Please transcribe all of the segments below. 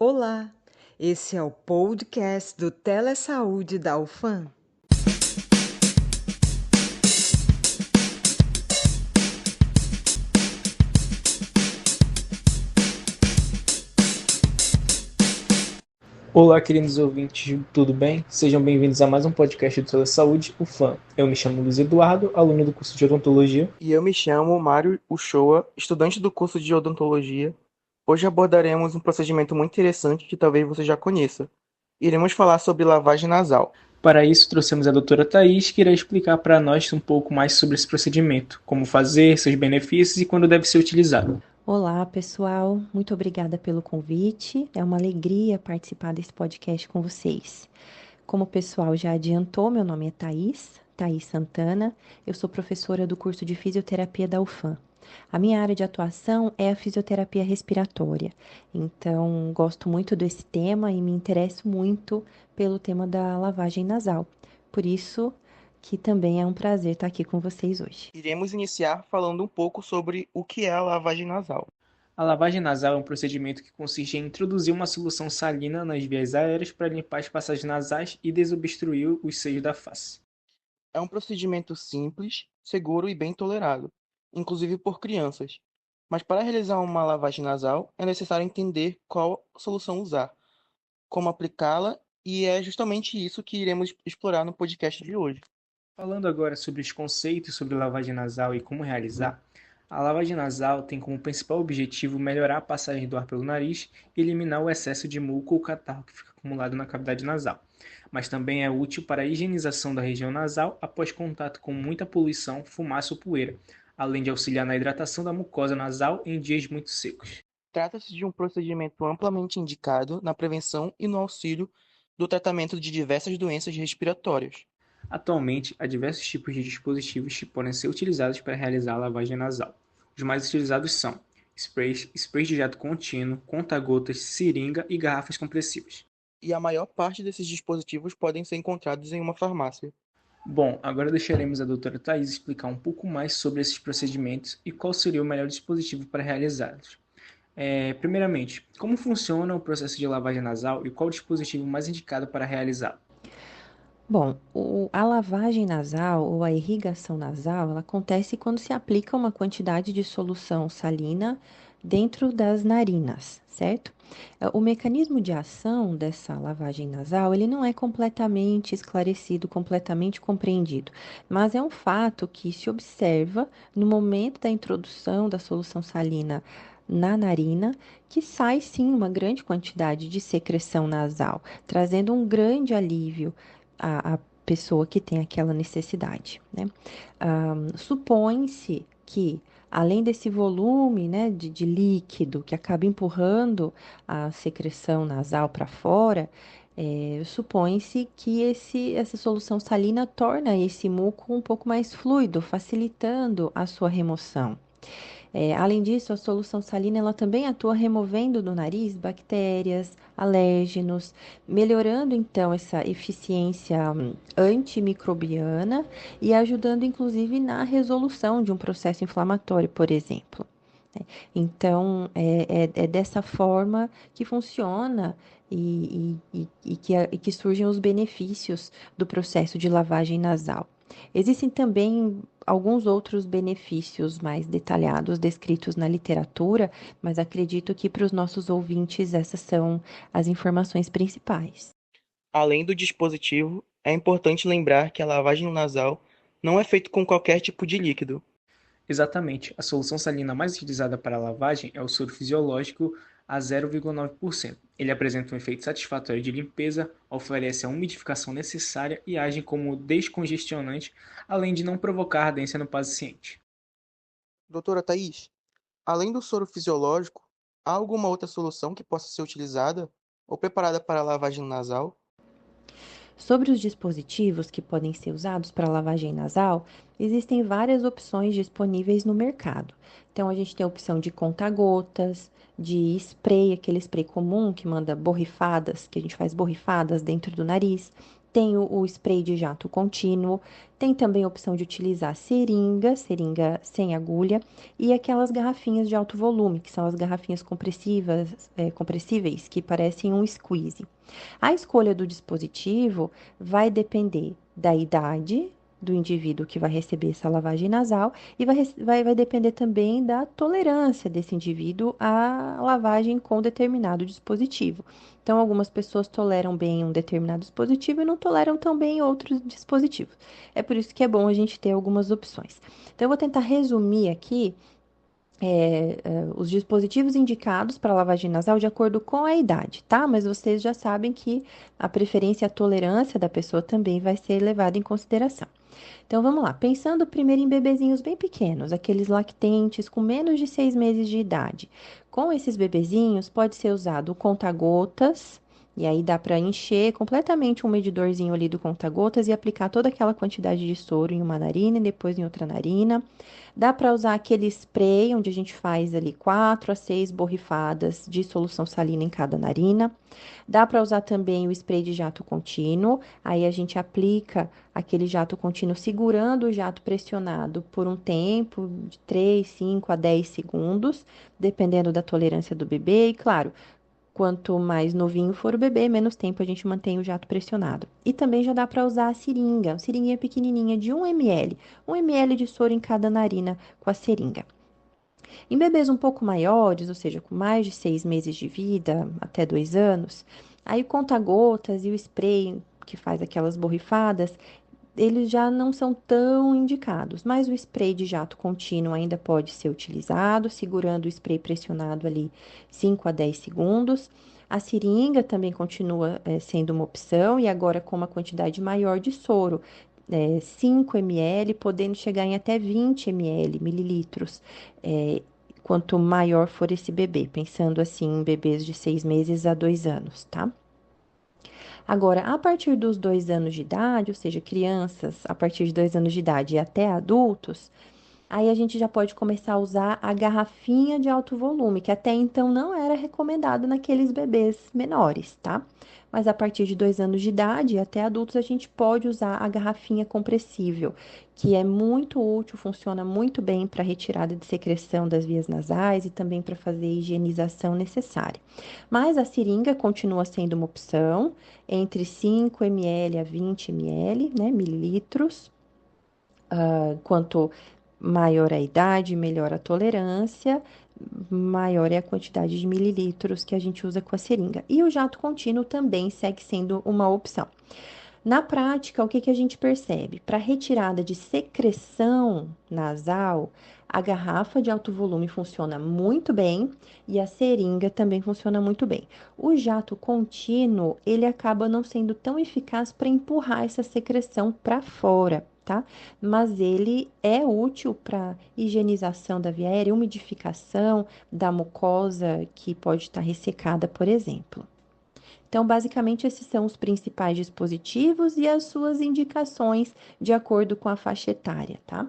Olá, esse é o podcast do Telesaúde da UFAM. Olá, queridos ouvintes, tudo bem? Sejam bem-vindos a mais um podcast do Telesaúde, UFAM. Eu me chamo Luiz Eduardo, aluno do curso de Odontologia. E eu me chamo Mário Uchoa, estudante do curso de odontologia. Hoje abordaremos um procedimento muito interessante que talvez você já conheça. Iremos falar sobre lavagem nasal. Para isso, trouxemos a doutora Thais, que irá explicar para nós um pouco mais sobre esse procedimento, como fazer, seus benefícios e quando deve ser utilizado. Olá, pessoal. Muito obrigada pelo convite. É uma alegria participar desse podcast com vocês. Como o pessoal já adiantou, meu nome é Thaís Santana. Eu sou professora do curso de fisioterapia da UFAM. A minha área de atuação é a fisioterapia respiratória. Então, gosto muito desse tema e me interesso muito pelo tema da lavagem nasal. Por isso que também é um prazer estar aqui com vocês hoje. Iremos iniciar falando um pouco sobre o que é a lavagem nasal. A lavagem nasal é um procedimento que consiste em introduzir uma solução salina nas vias aéreas para limpar as passagens nasais e desobstruir os seios da face. É um procedimento simples, seguro e bem tolerado, inclusive por crianças. Mas para realizar uma lavagem nasal, é necessário entender qual solução usar, como aplicá-la, e é justamente isso que iremos explorar no podcast de hoje. Falando agora sobre os conceitos sobre lavagem nasal e como realizar, a lavagem nasal tem como principal objetivo melhorar a passagem do ar pelo nariz e eliminar o excesso de muco ou catarro que fica acumulado na cavidade nasal, mas também é útil para a higienização da região nasal após contato com muita poluição, fumaça ou poeira, além de auxiliar na hidratação da mucosa nasal em dias muito secos. Trata-se de um procedimento amplamente indicado na prevenção e no auxílio do tratamento de diversas doenças respiratórias. Atualmente, há diversos tipos de dispositivos que podem ser utilizados para realizar a lavagem nasal. Os mais utilizados são sprays de jato contínuo, conta-gotas, seringa e garrafas compressivas. E a maior parte desses dispositivos podem ser encontrados em uma farmácia. Bom, agora deixaremos a doutora Thais explicar um pouco mais sobre esses procedimentos e qual seria o melhor dispositivo para realizá-los. Primeiramente, como funciona o processo de lavagem nasal e qual o dispositivo mais indicado para realizá-lo? Bom, a lavagem nasal ou a irrigação nasal, ela acontece quando se aplica uma quantidade de solução salina dentro das narinas, certo? O mecanismo de ação dessa lavagem nasal, ele não é completamente esclarecido, completamente compreendido, mas é um fato que se observa no momento da introdução da solução salina na narina, que sai sim uma grande quantidade de secreção nasal, trazendo um grande alívio a pessoa que tem aquela necessidade, né? Supõe-se que, além desse volume, né, de líquido que acaba empurrando a secreção nasal para fora, supõe-se que essa solução salina torna esse muco um pouco mais fluido, facilitando a sua remoção. Além disso, a solução salina ela também atua removendo do nariz bactérias, alérgenos, melhorando então essa eficiência antimicrobiana e ajudando inclusive na resolução de um processo inflamatório, por exemplo. Então, é dessa forma que funciona e que surgem os benefícios do processo de lavagem nasal. Existem também alguns outros benefícios mais detalhados descritos na literatura, mas acredito que para os nossos ouvintes essas são as informações principais. Além do dispositivo, é importante lembrar que a lavagem nasal não é feita com qualquer tipo de líquido. Exatamente, a solução salina mais utilizada para a lavagem é o soro fisiológico a 0,9%. Ele apresenta um efeito satisfatório de limpeza, oferece a umidificação necessária e age como descongestionante, além de não provocar ardência no paciente. Doutora Thais, além do soro fisiológico, há alguma outra solução que possa ser utilizada ou preparada para a lavagem nasal? Sobre os dispositivos que podem ser usados para lavagem nasal, existem várias opções disponíveis no mercado. Então, a gente tem a opção de conta-gotas, de spray, aquele spray comum que manda borrifadas, que a gente faz borrifadas dentro do nariz. Tem o spray de jato contínuo, tem também a opção de utilizar seringa, seringa sem agulha, e aquelas garrafinhas de alto volume, que são as garrafinhas compressíveis, que parecem um squeeze. A escolha do dispositivo vai depender da idade do indivíduo que vai receber essa lavagem nasal e vai depender também da tolerância desse indivíduo à lavagem com determinado dispositivo. Então, algumas pessoas toleram bem um determinado dispositivo e não toleram tão bem outros dispositivos. É por isso que é bom a gente ter algumas opções. Então, eu vou tentar resumir aqui os dispositivos indicados para lavagem nasal de acordo com a idade, tá? Mas vocês já sabem que a preferência e a tolerância da pessoa também vai ser levada em consideração. Então vamos lá, pensando primeiro em bebezinhos bem pequenos, aqueles lactentes com menos de 6 meses de idade. Com esses bebezinhos pode ser usado o conta-gotas, e aí dá para encher completamente um medidorzinho ali do conta-gotas e aplicar toda aquela quantidade de soro em uma narina e depois em outra narina. Dá para usar aquele spray onde a gente faz ali 4 a 6 borrifadas de solução salina em cada narina. Dá para usar também o spray de jato contínuo. Aí a gente aplica aquele jato contínuo segurando o jato pressionado por um tempo de 3, 5 a 10 segundos, dependendo da tolerância do bebê. E claro, quanto mais novinho for o bebê, menos tempo a gente mantém o jato pressionado. E também já dá para usar a seringa, uma seringuinha pequenininha de 1 ml, 1 ml de soro em cada narina com a seringa. Em bebês um pouco maiores, ou seja, com mais de 6 meses de vida, até 2 anos, aí o conta-gotas e o spray que faz aquelas borrifadas, eles já não são tão indicados, mas o spray de jato contínuo ainda pode ser utilizado, segurando o spray pressionado ali 5 a 10 segundos. A seringa também continua sendo uma opção, e agora com uma quantidade maior de soro, 5 ml, podendo chegar em até 20 ml, mililitros, quanto maior for esse bebê, pensando assim em bebês de 6 meses a 2 anos, tá? Agora, a partir dos 2 anos de idade, ou seja, crianças a partir de 2 anos de idade e até adultos, aí a gente já pode começar a usar a garrafinha de alto volume, que até então não era recomendado naqueles bebês menores, tá? Mas a partir de 2 anos de idade e até adultos, a gente pode usar a garrafinha compressível, que é muito útil, funciona muito bem para retirada de secreção das vias nasais e também para fazer a higienização necessária. Mas a seringa continua sendo uma opção, entre 5 ml a 20 ml, né, mililitros. Quanto maior a idade, melhor a tolerância, maior é a quantidade de mililitros que a gente usa com a seringa. E o jato contínuo também segue sendo uma opção. Na prática, o que que a gente percebe? Para retirada de secreção nasal, a garrafa de alto volume funciona muito bem e a seringa também funciona muito bem. O jato contínuo, ele acaba não sendo tão eficaz para empurrar essa secreção para fora, tá? Mas ele é útil para higienização da via aérea, umidificação da mucosa que pode estar ressecada, por exemplo. Então, basicamente, esses são os principais dispositivos e as suas indicações de acordo com a faixa etária, tá?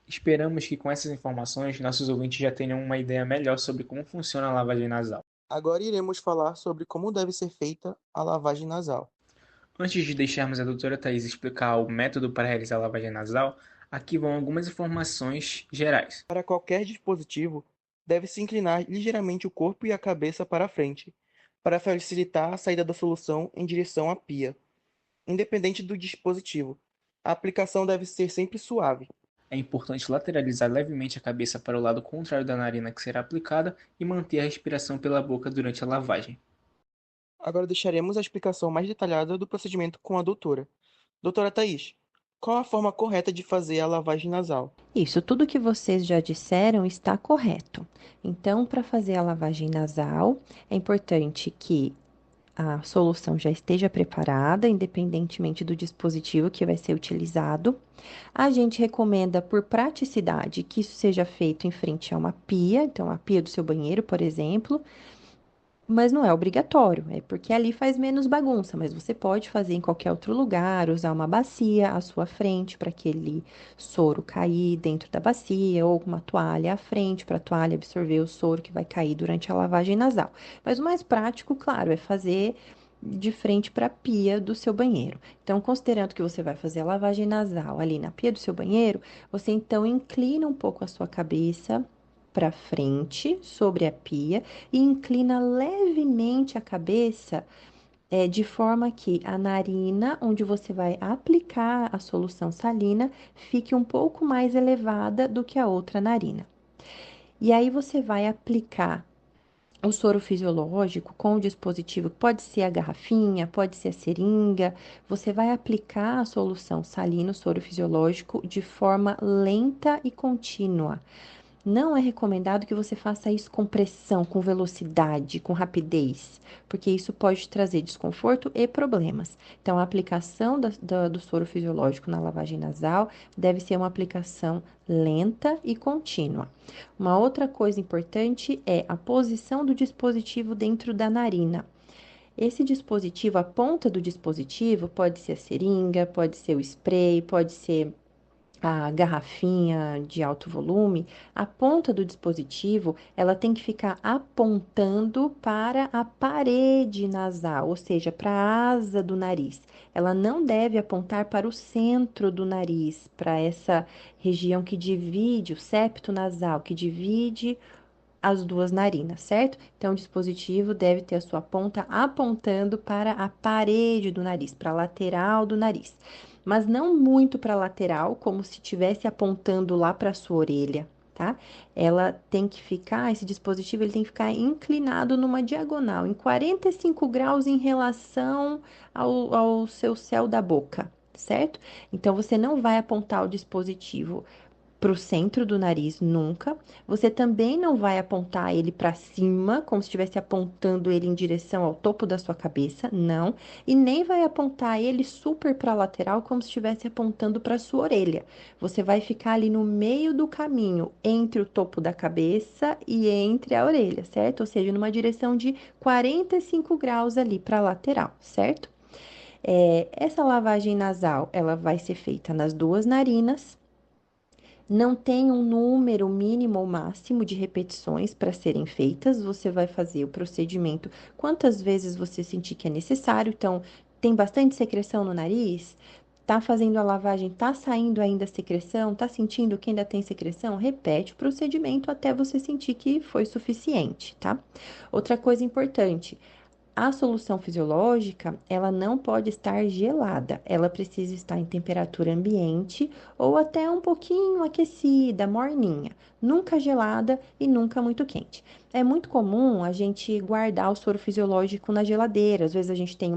Esperamos que com essas informações nossos ouvintes já tenham uma ideia melhor sobre como funciona a lavagem nasal. Agora iremos falar sobre como deve ser feita a lavagem nasal. Antes de deixarmos a doutora Thais explicar o método para realizar a lavagem nasal, aqui vão algumas informações gerais. Para qualquer dispositivo, deve-se inclinar ligeiramente o corpo e a cabeça para a frente, para facilitar a saída da solução em direção à pia. Independente do dispositivo, a aplicação deve ser sempre suave. É importante lateralizar levemente a cabeça para o lado contrário da narina que será aplicada e manter a respiração pela boca durante a lavagem. Agora deixaremos a explicação mais detalhada do procedimento com a doutora. Doutora Thais, qual a forma correta de fazer a lavagem nasal? Isso, tudo que vocês já disseram está correto. Então, para fazer a lavagem nasal, é importante que a solução já esteja preparada, independentemente do dispositivo que vai ser utilizado. A gente recomenda, por praticidade, que isso seja feito em frente a uma pia, então a pia do seu banheiro, por exemplo. Mas não é obrigatório, é porque ali faz menos bagunça, mas você pode fazer em qualquer outro lugar, usar uma bacia à sua frente para aquele soro cair dentro da bacia, ou uma toalha à frente para a toalha absorver o soro que vai cair durante a lavagem nasal. Mas o mais prático, claro, é fazer de frente para a pia do seu banheiro. Então, considerando que você vai fazer a lavagem nasal ali na pia do seu banheiro, você então inclina um pouco a sua cabeça para frente sobre a pia e inclina levemente a cabeça de forma que a narina, onde você vai aplicar a solução salina, fique um pouco mais elevada do que a outra narina. E aí você vai aplicar o soro fisiológico com o dispositivo, pode ser a garrafinha, pode ser a seringa, você vai aplicar a solução salina, o soro fisiológico, de forma lenta e contínua. Não é recomendado que você faça isso com pressão, com velocidade, com rapidez, porque isso pode trazer desconforto e problemas. Então, a aplicação do soro fisiológico na lavagem nasal deve ser uma aplicação lenta e contínua. Uma outra coisa importante é a posição do dispositivo dentro da narina. Esse dispositivo, a ponta do dispositivo, pode ser a seringa, pode ser o spray, pode ser a garrafinha de alto volume, a ponta do dispositivo, ela tem que ficar apontando para a parede nasal, ou seja, para a asa do nariz. Ela não deve apontar para o centro do nariz, para essa região que divide o septo nasal, que divide as duas narinas, certo? Então, o dispositivo deve ter a sua ponta apontando para a parede do nariz, para a lateral do nariz, mas não muito para a lateral, como se estivesse apontando lá para a sua orelha, tá? Ela tem que ficar, esse dispositivo ele tem que ficar inclinado numa diagonal, em 45 graus em relação ao seu céu da boca, certo? Então, você não vai apontar o dispositivo para o centro do nariz nunca. Você também não vai apontar ele para cima, como se estivesse apontando ele em direção ao topo da sua cabeça, não. E nem vai apontar ele super para a lateral, como se estivesse apontando para sua orelha. Você vai ficar ali no meio do caminho entre o topo da cabeça e entre a orelha, certo? Ou seja, numa direção de 45 graus ali para a lateral, certo? Essa lavagem nasal, ela vai ser feita nas duas narinas. Não tem um número mínimo ou máximo de repetições para serem feitas. Você vai fazer o procedimento quantas vezes você sentir que é necessário. Então, tem bastante secreção no nariz? Tá fazendo a lavagem, tá saindo ainda secreção? Tá sentindo que ainda tem secreção? Repete o procedimento até você sentir que foi suficiente, tá? Outra coisa importante, a solução fisiológica, ela não pode estar gelada, ela precisa estar em temperatura ambiente ou até um pouquinho aquecida, morninha, nunca gelada e nunca muito quente. É muito comum a gente guardar o soro fisiológico na geladeira, às vezes a gente tem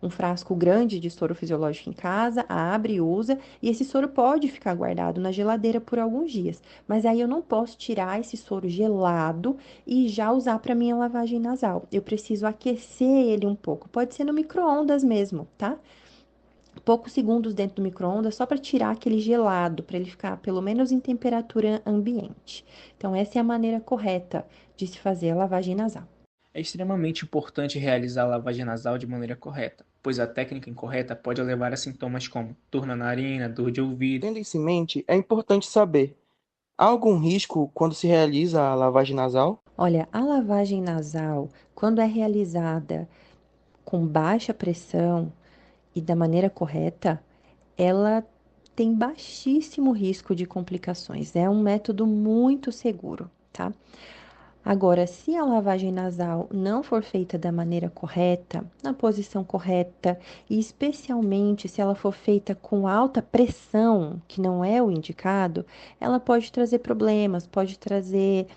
um frasco grande de soro fisiológico em casa, abre e usa, e esse soro pode ficar guardado na geladeira por alguns dias, mas aí eu não posso tirar esse soro gelado e já usar para minha lavagem nasal. Eu preciso aquecer ele um pouco. Pode ser no micro-ondas mesmo, tá? Poucos segundos dentro do micro-ondas só para tirar aquele gelado, para ele ficar pelo menos em temperatura ambiente. Então, essa é a maneira correta de se fazer a lavagem nasal. É extremamente importante realizar a lavagem nasal de maneira correta, pois a técnica incorreta pode levar a sintomas como dor na narina, dor de ouvido. Tendo isso em mente, é importante saber: há algum risco quando se realiza a lavagem nasal? Olha, a lavagem nasal, quando é realizada com baixa pressão e da maneira correta, ela tem baixíssimo risco de complicações. É um método muito seguro, tá? Agora, se a lavagem nasal não for feita da maneira correta, na posição correta, e especialmente se ela for feita com alta pressão, que não é o indicado, ela pode trazer problemas, pode trazer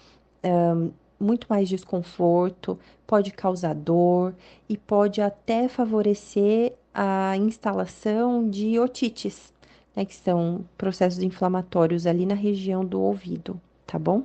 muito mais desconforto, pode causar dor e pode até favorecer a instalação de otites, né, que são processos inflamatórios ali na região do ouvido, tá bom?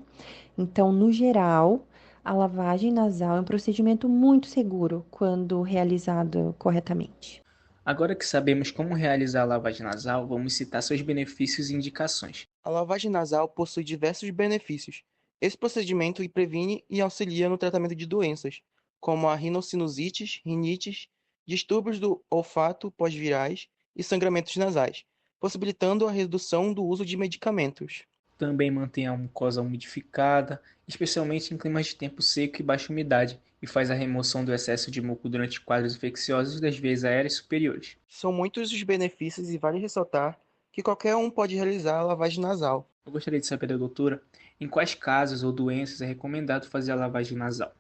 Então, no geral, a lavagem nasal é um procedimento muito seguro quando realizado corretamente. Agora que sabemos como realizar a lavagem nasal, vamos citar seus benefícios e indicações. A lavagem nasal possui diversos benefícios. Esse procedimento previne e auxilia no tratamento de doenças, como a rinossinusites, rinites, distúrbios do olfato pós-virais e sangramentos nasais, possibilitando a redução do uso de medicamentos. Também mantém a mucosa umidificada, especialmente em climas de tempo seco e baixa umidade, e faz a remoção do excesso de muco durante quadros infecciosos das vias aéreas superiores. São muitos os benefícios e vale ressaltar que qualquer um pode realizar a lavagem nasal. Eu gostaria de saber da doutora em quais casos ou doenças é recomendado fazer a lavagem nasal.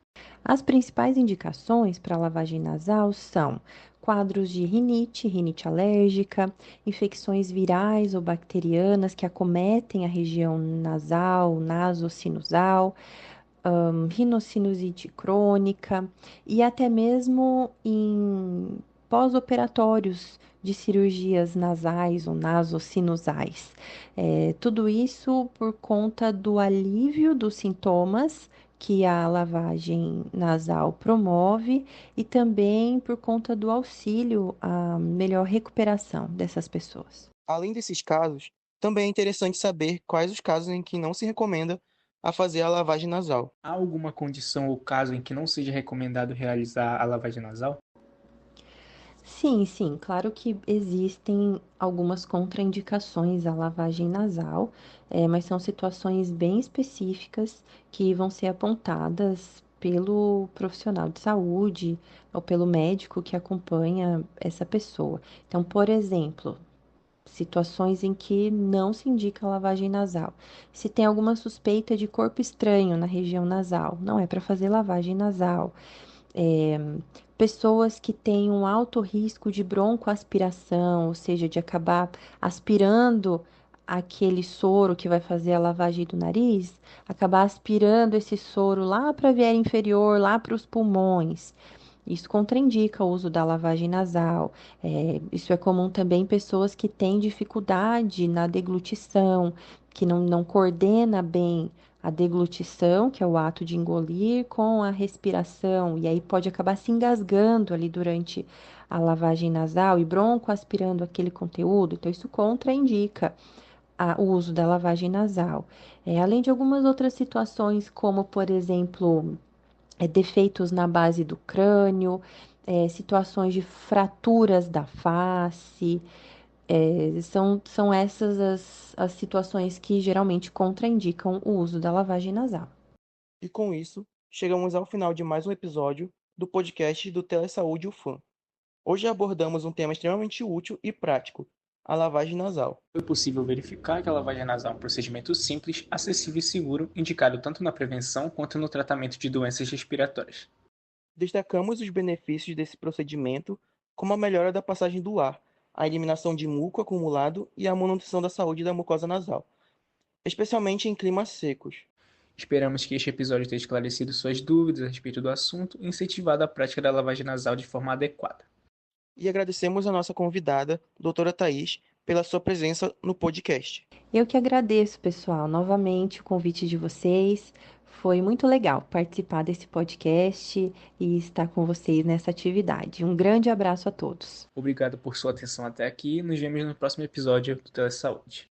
As principais indicações para a lavagem nasal são quadros de rinite, rinite alérgica, infecções virais ou bacterianas que acometem a região nasal, nasocinusal, rinocinusite crônica e até mesmo em pós-operatórios de cirurgias nasais ou nasocinusais. Tudo isso por conta do alívio dos sintomas que a lavagem nasal promove e também por conta do auxílio à melhor recuperação dessas pessoas. Além desses casos, também é interessante saber quais os casos em que não se recomenda a fazer a lavagem nasal. Há alguma condição ou caso em que não seja recomendado realizar a lavagem nasal? Sim, sim, claro que existem algumas contraindicações à lavagem nasal, mas são situações bem específicas que vão ser apontadas pelo profissional de saúde ou pelo médico que acompanha essa pessoa. Então, por exemplo, situações em que não se indica a lavagem nasal. Se tem alguma suspeita de corpo estranho na região nasal, não é para fazer lavagem nasal. É, pessoas que têm um alto risco de broncoaspiração, ou seja, de acabar aspirando aquele soro que vai fazer a lavagem do nariz, acabar aspirando esse soro lá para a viela inferior, lá para os pulmões. Isso contraindica o uso da lavagem nasal. Isso é comum também em pessoas que têm dificuldade na deglutição, que não coordena bem a deglutição, que é o ato de engolir, com a respiração, e aí pode acabar se engasgando ali durante a lavagem nasal e broncoaspirando aquele conteúdo. Então, isso contraindica o uso da lavagem nasal. Além de algumas outras situações, como, por exemplo, defeitos na base do crânio, situações de fraturas da face. São essas as situações que geralmente contraindicam o uso da lavagem nasal. E com isso, chegamos ao final de mais um episódio do podcast do Telesaúde UFAM. Hoje abordamos um tema extremamente útil e prático, a lavagem nasal. Foi possível verificar que a lavagem nasal é um procedimento simples, acessível e seguro, indicado tanto na prevenção quanto no tratamento de doenças respiratórias. Destacamos os benefícios desse procedimento, como a melhora da passagem do ar, a eliminação de muco acumulado e a manutenção da saúde da mucosa nasal, especialmente em climas secos. Esperamos que este episódio tenha esclarecido suas dúvidas a respeito do assunto e incentivado a prática da lavagem nasal de forma adequada. E agradecemos a nossa convidada, doutora Thais, pela sua presença no podcast. Eu que agradeço, pessoal, novamente o convite de vocês. Foi muito legal participar desse podcast e estar com vocês nessa atividade. Um grande abraço a todos. Obrigado por sua atenção até aqui e nos vemos no próximo episódio do Telesaúde.